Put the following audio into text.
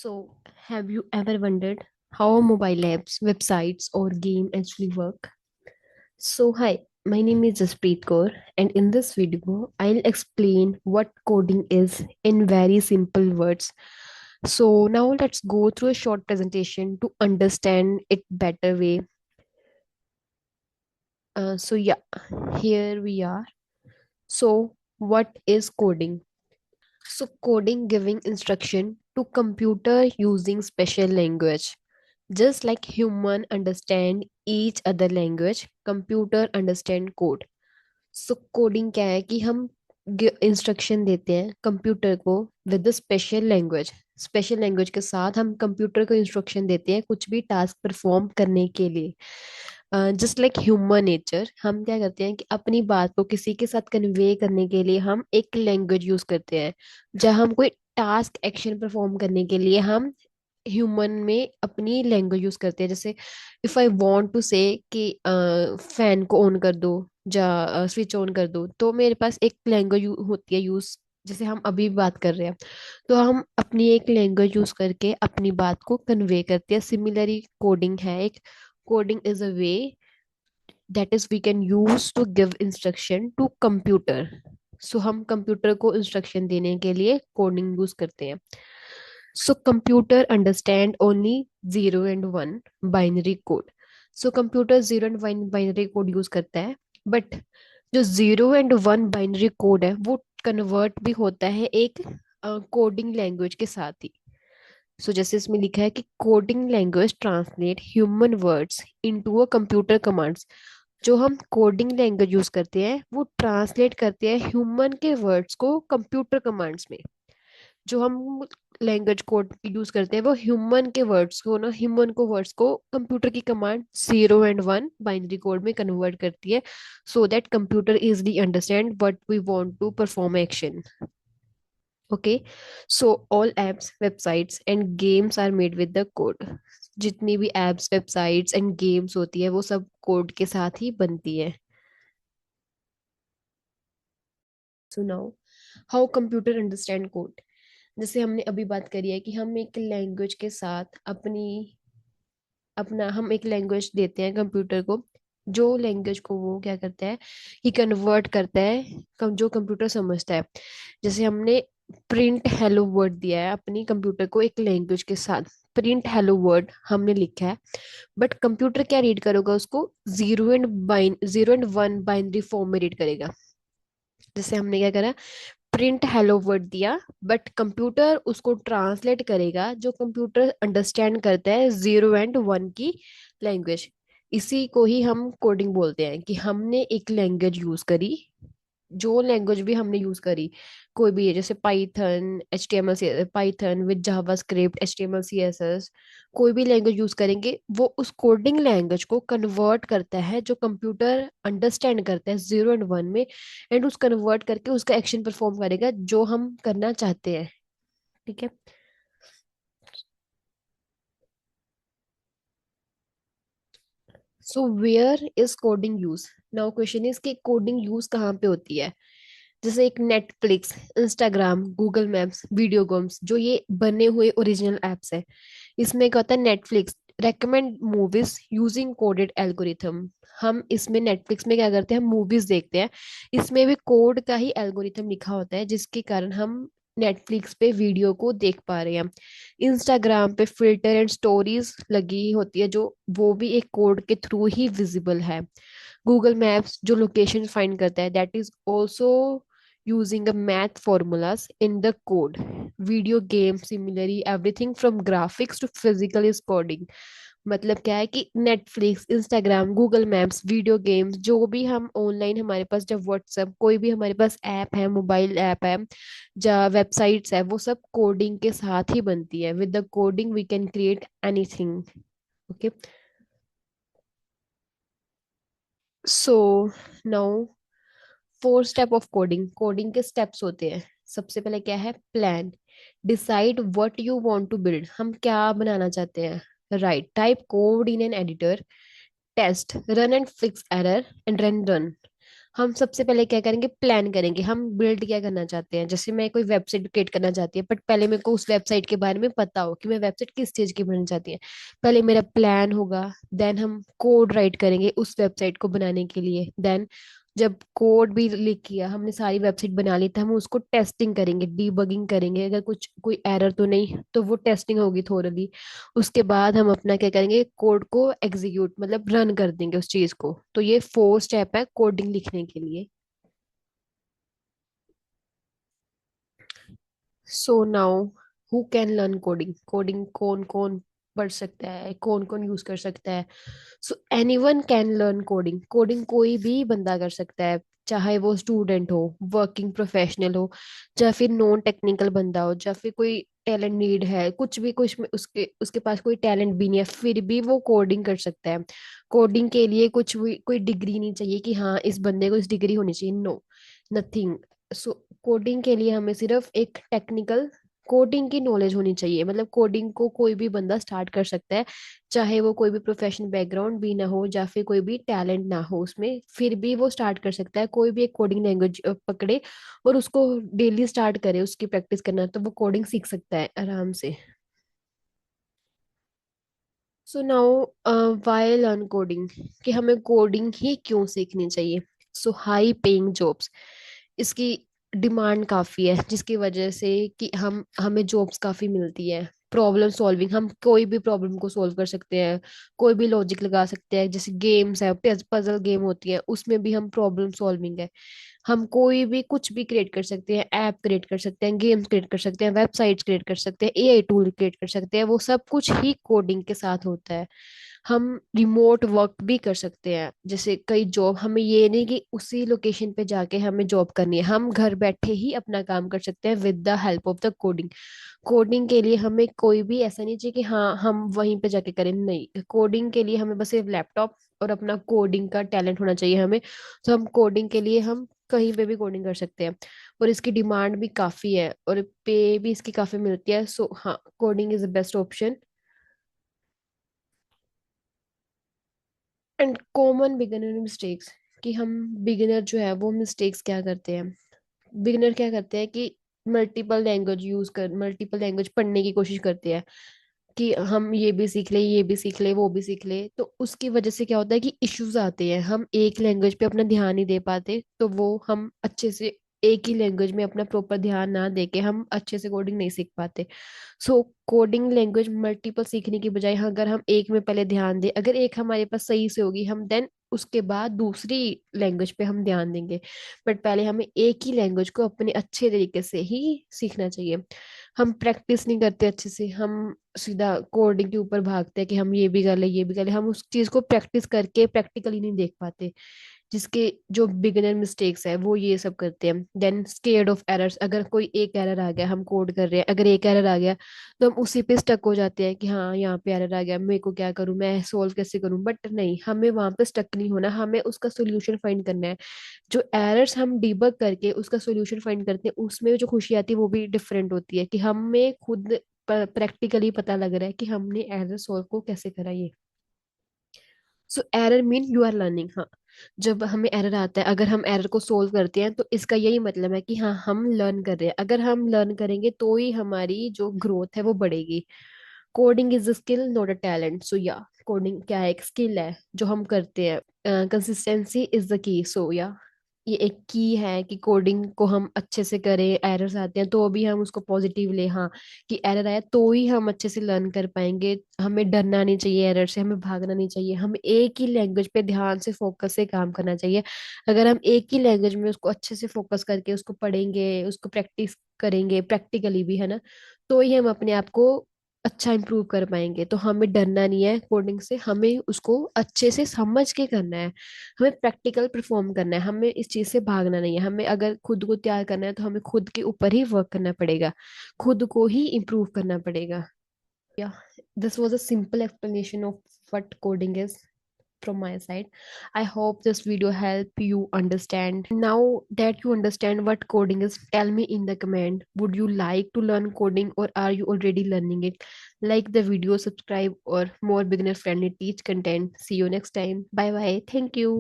So, have you ever wondered how mobile apps, websites, or game actually work? So, hi, my name is Jaspreet Kaur, and in this video, I'll explain what coding is in very simple words. So, now let's go through a short presentation to understand it better way. Yeah, here we are. So, what is coding? So, coding giving instruction to computer using special language. Just like human understand each other language, computer understand code. So coding क्या है कि हम instruction देते हैं computer को with special language. Special language के साथ हम कंप्यूटर को इंस्ट्रक्शन देते हैं कुछ भी टास्क परफॉर्म करने के लिए। जस्ट लाइक ह्यूमन नेचर, हम क्या करते हैं कि अपनी बात को किसी के साथ कन्वे करने के लिए हम एक लैंग्वेज यूज करते हैं। जब हम कोई टास्क एक्शन परफॉर्म करने के लिए हम ह्यूमन में अपनी लैंग्वेज यूज करते हैं। जैसे इफ आई वांट टू से कि फैन को ऑन कर दो या स्विच ऑन कर दो, तो मेरे पास एक लैंग्वेज होती है यूज। जैसे हम अभी बात कर रहे हैं, तो हम अपनी एक लैंग्वेज यूज करके अपनी बात को कन्वे करते हैं। सिमिलरली कोडिंग है एक। Coding is a way that is we can use to give instruction to computer. So हम कंप्यूटर को इंस्ट्रक्शन देने के लिए कोडिंग यूज करते हैं। So computer understand only zero and one binary code. So computer zero and one binary code use करता है, but जो zero and one binary code है वो कन्वर्ट भी होता है एक कोडिंग लैंग्वेज के साथ ही। सो जैसे इसमें लिखा है कि coding language translate human words into a computer commands. जो हम कोडिंग लैंग्वेज यूज करते हैं वो ट्रांसलेट करते हैं ह्यूमन के वर्ड्स को कंप्यूटर कमांड्स में। जो हम लैंग्वेज कोड यूज करते हैं वो ह्यूमन के वर्ड्स को ना ह्यूमन को वर्ड्स को कंप्यूटर की command zero and one binary code में कन्वर्ट करती है, so that computer easily understand what we want to perform action. Okay. So all apps, websites and games are made with the code. जितनी भी apps, websites and games होती है वो सब code के साथ ही बनती है। So now, how computer understand code. जैसे हमने अभी बात करी है कि हम एक लैंग्वेज के साथ अपनी अपना हम एक लैंग्वेज देते हैं कंप्यूटर को। जो लैंग्वेज को वो क्या करता है कि कन्वर्ट करता है जो कंप्यूटर समझता है। जैसे हमने प्रिंट हेलो वर्ड दिया है अपनी कंप्यूटर को एक लैंग्वेज के साथ। प्रिंट हेलो वर्ड हमने लिखा है, बट कंप्यूटर क्या रीड करेगा उसको zero and one binary form में रीड करेगा। जैसे हमने क्या करा, प्रिंट हेलो वर्ड दिया, बट कंप्यूटर उसको ट्रांसलेट करेगा जो कंप्यूटर अंडरस्टैंड करता है जीरो एंड वन की लैंग्वेज। इसी को ही हम कोडिंग बोलते हैं कि हमने एक लैंग्वेज यूज करी। जो लैंग्वेज भी हमने यूज करी, कोई भी है, जैसे Python H T M L, Python with JavaScript H T M L C S S, कोई भी लैंग्वेज यूज करेंगे वो उस कोडिंग लैंग्वेज को कन्वर्ट करता है जो कंप्यूटर अंडरस्टैंड करता है जीरो एंड वन में, एंड उस कन्वर्ट करके उसका एक्शन परफॉर्म करेगा जो हम करना चाहते हैं। ठीक है। So where is coding use. Now question is कि कोडिंग यूज कहाँ पे होती है। जैसे एक Netflix, Instagram, Google maps, video games, जो ये बने हुए ओरिजिनल एप्स है। इसमें क्या होता है, Netflix recommend movies using coded algorithm. हम इसमें नेटफ्लिक्स में क्या करते हैं, हम मूवीज देखते हैं। इसमें भी कोड का ही एल्गोरिथम लिखा होता है जिसके कारण हम नेटफ्लिक्स पे वीडियो को देख पा रहे हैं। इंस्टाग्राम पे फिल्टर एंड स्टोरीज लगी होती है जो वो भी एक कोड के थ्रू ही विजिबल है। गूगल मैप्स जो लोकेशन फाइंड करता है that is also using a math formulas in the code. Video games similarly everything from graphics to physical is coding। मतलब क्या है कि Netflix, Instagram, Google maps, video games, जो भी हम ऑनलाइन हमारे पास, जब व्हाट्सएप, कोई भी हमारे पास ऐप है, मोबाइल ऐप है, या वेबसाइट्स है, वो सब कोडिंग के साथ ही बनती है। With the coding we can create anything. Okay. So now, four step of coding. Coding के स्टेप्स होते हैं। सबसे पहले क्या है, plan. Decide what you want to build, हम क्या बनाना चाहते हैं। Right, type code in an editor. Test, run and fix error and run. हम सबसे पहले क्या करेंगे, प्लान करेंगे हम बिल्ड क्या करना चाहते हैं। जैसे मैं कोई वेबसाइट क्रिएट करना चाहती है, बट पहले मेरे को उस वेबसाइट के बारे में पता हो कि मैं वेबसाइट किस चीज की बनाना चाहती है। पहले मेरा प्लान होगा, देन हम कोड राइट करेंगे उस वेबसाइट को बनाने के लिए। देन जब कोड भी लिख किया, हमने सारी वेबसाइट बना ली, तो हम उसको टेस्टिंग करेंगे, डीबगिंग करेंगे, अगर कुछ कोई एरर तो नहीं, तो वो टेस्टिंग होगी थोड़ी। उसके बाद हम अपना क्या करेंगे, कोड को एग्जीक्यूट मतलब रन कर देंगे उस चीज को। तो ये 4 स्टेप है कोडिंग लिखने के लिए। So now, who can learn coding? Coding कौन कौन पढ़ सकता है, कौन कौन यूज कर सकता है? So anyone can learn coding. Coding कोई भी बंदा कर सकता है, चाहे वो स्टूडेंट हो, वर्किंग प्रोफेशनल हो, या फिर नॉन टेक्निकल बंदा हो, या फिर कोई टैलेंट नीड है, कुछ भी, कुछ में उसके उसके पास कोई टैलेंट भी नहीं है, फिर भी वो कोडिंग कर सकता है। कोडिंग के लिए कुछ भी कोई डिग्री नहीं चाहिए कि हाँ इस बंदे को इस डिग्री होनी चाहिए, नो, नथिंग। सो कोडिंग के लिए हमें सिर्फ एक टेक्निकल कोडिंग की नॉलेज होनी चाहिए। मतलब कोडिंग को कोई भी बंदा स्टार्ट कर सकता है, चाहे वो कोई भी प्रोफेशनल बैकग्राउंड भी ना हो, या फिर कोई भी टैलेंट ना हो उसमें, फिर भी वो स्टार्ट कर सकता है। कोई भी एक कोडिंग लैंग्वेज पकड़े और उसको डेली स्टार्ट करे उसकी प्रैक्टिस करना, तो वो कोडिंग सीख सकता है आराम से। So now, why learn coding, कि हमें कोडिंग ही क्यों सीखनी चाहिए? सो हाई पेइंग जॉब्स, इसकी डिमांड काफी है, जिसकी वजह से कि हम हमें जॉब्स काफी मिलती है। प्रॉब्लम सॉल्विंग, हम कोई भी प्रॉब्लम को सॉल्व कर सकते हैं, कोई भी लॉजिक लगा सकते हैं। जैसे गेम्स है, पजल गेम होती है, उसमें भी हम प्रॉब्लम सॉल्विंग है। हम कोई भी कुछ भी क्रिएट कर सकते हैं, ऐप क्रिएट कर सकते हैं, गेम्स क्रिएट कर सकते हैं, वेबसाइट्स क्रिएट कर सकते हैं, एआई टूल क्रिएट कर सकते हैं। वो सब कुछ ही कोडिंग के साथ होता है। हम रिमोट वर्क भी कर सकते हैं। जैसे कई जॉब, हमें ये नहीं कि उसी लोकेशन पे जाके हमें जॉब करनी है, हम घर बैठे ही अपना काम कर सकते हैं with the help of the coding. Coding के लिए हमें कोई भी ऐसा नहीं चाहिए कि हाँ हम वहीं पे जाके करें, नहीं। कोडिंग के लिए हमें बस एक लैपटॉप और अपना कोडिंग का टैलेंट होना चाहिए हमें। तो हम कोडिंग के लिए हम कहीं पे भी कोडिंग कर सकते हैं, और इसकी डिमांड भी काफी है और पे भी इसकी काफी मिलती है। सो हाँ, coding is the best option. And common beginner mistakes, कि हम बिगिनर जो है वो मिस्टेक्स क्या करते हैं। बिगिनर क्या करते हैं कि मल्टीपल लैंग्वेज पढ़ने की कोशिश करते हैं, कि हम ये भी सीख ले, ये भी सीख ले, वो भी सीख ले। तो उसकी वजह से क्या होता है कि इश्यूज आते हैं, हम एक लैंग्वेज पे अपना ध्यान नहीं दे पाते, तो वो हम अच्छे से एक ही लैंग्वेज में अपना प्रॉपर ध्यान ना देके हम अच्छे से कोडिंग नहीं सीख पाते। सो कोडिंग लैंग्वेज मल्टीपल सीखने की बजाय, अगर हम एक में पहले ध्यान दें, अगर एक हमारे पास सही से होगी, हम देन उसके बाद दूसरी लैंग्वेज पे हम ध्यान देंगे। बट पहले हमें एक ही लैंग्वेज को अपने अच्छे तरीके से ही सीखना चाहिए। हम प्रैक्टिस नहीं करते अच्छे से, हम सीधा कोडिंग के ऊपर भागते हैं कि हम ये भी कर ले, ये भी कर ले, हम उस चीज को प्रैक्टिस करके प्रैक्टिकली नहीं देख पाते। जिसके जो बिगिनर मिस्टेक्स है वो ये सब करते हैं। देन स्केर्ड ऑफ एरर्स, अगर कोई एक एरर आ गया, हम कोड कर रहे हैं, अगर एक एरर आ गया तो हम उसी पे स्टक हो जाते हैं कि हाँ यहाँ पे एरर आ गया, मेरे को क्या करूँ, मैं सोल्व कैसे करूँ। बट नहीं, हमें वहां पे स्टक नहीं होना, हमें उसका सोल्यूशन फाइंड करना है। जो एरर्स हम डिबग करके उसका सोल्यूशन फाइंड करते हैं, उसमें जो खुशी आती है वो भी डिफरेंट होती है, कि हमें खुद प्रैक्टिकली पता लग रहा है कि हमने एरर सॉल्व को कैसे करा ये। So error mean you are learning. हाँ, जब हमें एरर आता है, अगर हम एरर को सोल्व करते हैं, तो इसका यही मतलब है कि हाँ हम लर्न कर रहे हैं। अगर हम लर्न करेंगे तो ही हमारी जो ग्रोथ है वो बढ़ेगी। Coding is a skill not a talent. So yeah, coding क्या है, एक स्किल है जो हम करते हैं। Consistency is the key. सो या, ये एक की है कि कोडिंग को हम अच्छे से करें, एरर्स आते हैं तो भी हम उसको पॉजिटिव ले, हाँ, कि एरर आया तो ही हम अच्छे से लर्न कर पाएंगे। हमें डरना नहीं चाहिए एरर से, हमें भागना नहीं चाहिए, हमें एक ही लैंग्वेज पे ध्यान से फोकस से काम करना चाहिए। अगर हम एक ही लैंग्वेज में उसको अच्छे से फोकस करके उसको पढ़ेंगे, उसको प्रैक्टिस करेंगे प्रैक्टिकली भी, है ना, तो ही हम अपने आप को अच्छा इंप्रूव कर पाएंगे। तो हमें डरना नहीं है कोडिंग से, हमें उसको अच्छे से समझ के करना है, हमें प्रैक्टिकल परफॉर्म करना है, हमें इस चीज से भागना नहीं है। हमें अगर खुद को तैयार करना है तो हमें खुद के ऊपर ही वर्क करना पड़ेगा, खुद को ही इम्प्रूव करना पड़ेगा। Yeah, this was a simple explanation of what coding is from my side. I hope this video help you understand. Now that you understand what coding is, tell me in the comment, would you like to learn coding or are you already learning it? Like the video, subscribe or more beginner friendly teach content. See you next time. Bye bye. Thank you.